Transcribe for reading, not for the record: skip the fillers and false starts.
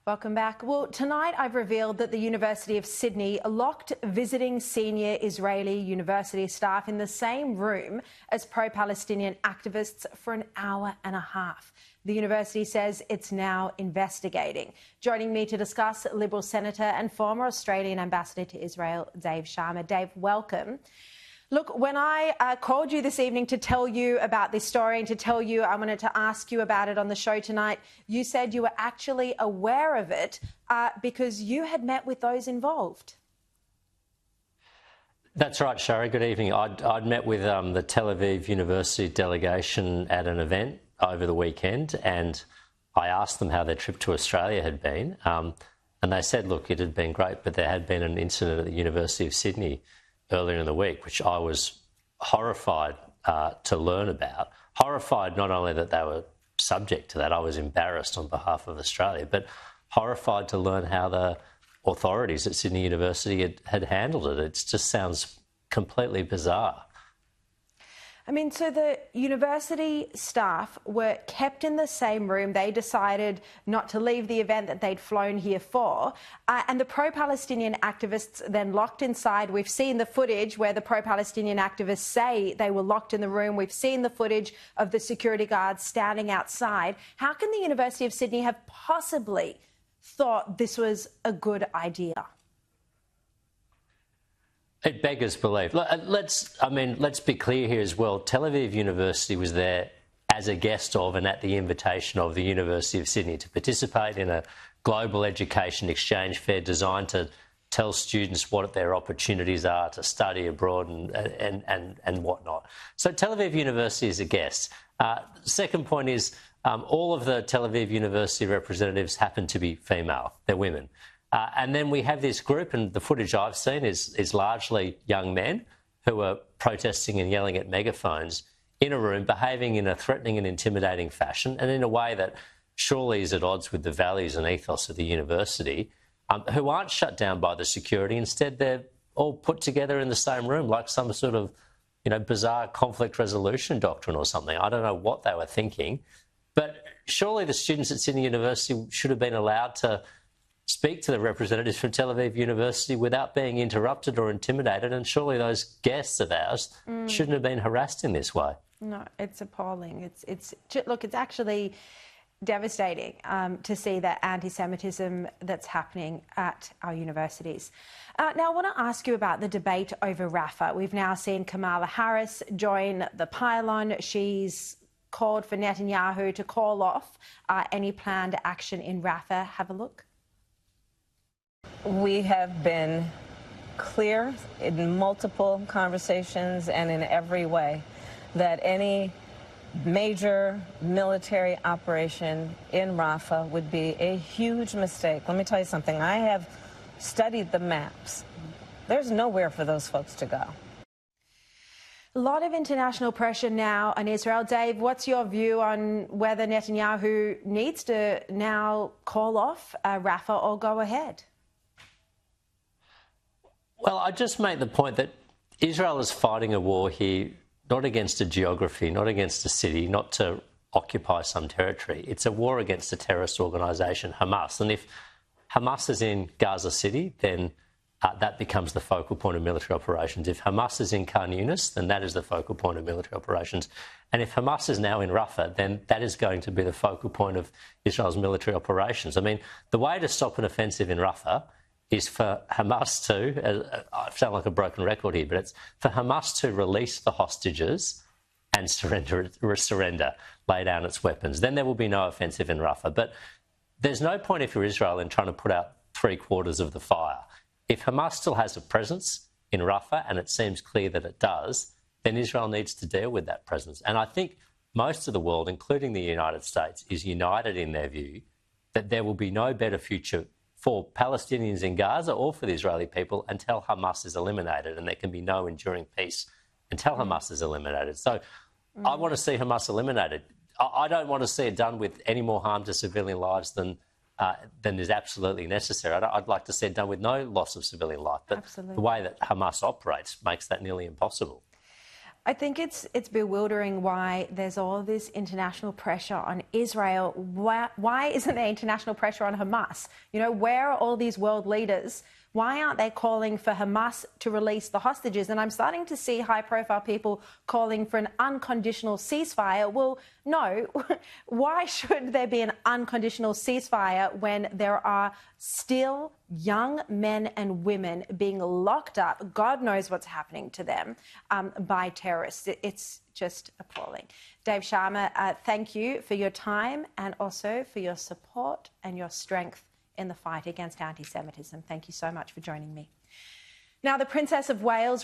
Welcome back. Well, tonight I've revealed that the University of Sydney locked visiting senior Israeli university staff in the same room as pro-Palestinian activists for an hour and a half. The university says it's now investigating. Joining me to discuss, Liberal Senator and former Australian Ambassador to Israel, Dave Sharma. Dave, welcome. Look, when I called you this evening to tell you about this story and to tell you I wanted to ask you about it on the show tonight, you said you were actually aware of it because you had met with those involved. That's right, Sharri. Good evening. I'd met with the Tel Aviv University delegation at an event over the weekend, and I asked them how their trip to Australia had been. And they said, look, it had been great, but there had been an incident at the University of Sydney earlier in the week, which I was horrified to learn about. Horrified not only that they were subject to that, I was embarrassed on behalf of Australia, but horrified to learn how the authorities at Sydney University had handled it. It just sounds completely bizarre. I mean, so the university staff were kept in the same room. They decided not to leave the event that they'd flown here for. And the pro-Palestinian activists then locked inside. We've seen the footage where the pro-Palestinian activists say they were locked in the room. We've seen the footage of the security guards standing outside. How can the University of Sydney have possibly thought this was a good idea? It beggars belief. Let's be clear here as well. Tel Aviv University was there as a guest of and at the invitation of the University of Sydney to participate in a global education exchange fair designed to tell students what their opportunities are to study abroad and whatnot. So Tel Aviv University is a guest. Second point is all of the Tel Aviv University representatives happen to be female. They're women. And then we have this group, and the footage I've seen is largely young men who are protesting and yelling at megaphones in a room, behaving in a threatening and intimidating fashion, and in a way that surely is at odds with the values and ethos of the university, who aren't shut down by the security. Instead, they're all put together in the same room like some sort of, bizarre conflict resolution doctrine or something. I don't know what they were thinking. But surely the students at Sydney University should have been allowed to speak to the representatives from Tel Aviv University without being interrupted or intimidated, and surely those guests of ours shouldn't have been harassed in this way. No, it's appalling. It's actually devastating to see that anti-Semitism that's happening at our universities. Now, I want to ask you about the debate over Rafah. We've now seen Kamala Harris join the pylon. She's called for Netanyahu to call off any planned action in Rafah. Have a look. We have been clear in multiple conversations and in every way that any major military operation in Rafah would be a huge mistake. Let me tell you something. I have studied the maps. There's nowhere for those folks to go. A lot of international pressure now on Israel. Dave, what's your view on whether Netanyahu needs to now call off Rafah or go ahead? Well, I just make the point that Israel is fighting a war here, not against a geography, not against a city, not to occupy some territory. It's a war against a terrorist organisation, Hamas. And if Hamas is in Gaza City, then that becomes the focal point of military operations. If Hamas is in Khan Yunis, then that is the focal point of military operations. And if Hamas is now in Rafah, then that is going to be the focal point of Israel's military operations. I mean, the way to stop an offensive in Rafah is for Hamas to, I sound like a broken record here, but it's for Hamas to release the hostages and surrender, lay down its weapons. Then there will be no offensive in Rafah. But there's no point if you're Israel in trying to put out 3/4 of the fire. If Hamas still has a presence in Rafah, and it seems clear that it does, then Israel needs to deal with that presence. And I think most of the world, including the United States, is united in their view that there will be no better future for Palestinians in Gaza or for the Israeli people until Hamas is eliminated, and there can be no enduring peace until Hamas is eliminated. So I want to see Hamas eliminated. I don't want to see it done with any more harm to civilian lives than is absolutely necessary. I'd like to see it done with no loss of civilian life, but the way that Hamas operates makes that nearly impossible. I think it's bewildering why there's all this international pressure on Israel. Why isn't there international pressure on Hamas? You know, where are all these world leaders? Why aren't they calling for Hamas to release the hostages? And I'm starting to see high-profile people calling for an unconditional ceasefire. Well, no. Why should there be an unconditional ceasefire when there are still young men and women being locked up? God knows what's happening to them by terrorists. It's just appalling. Dave Sharma, thank you for your time and also for your support and your strength in the fight against anti-Semitism. Thank you so much for joining me. Now, the Princess of Wales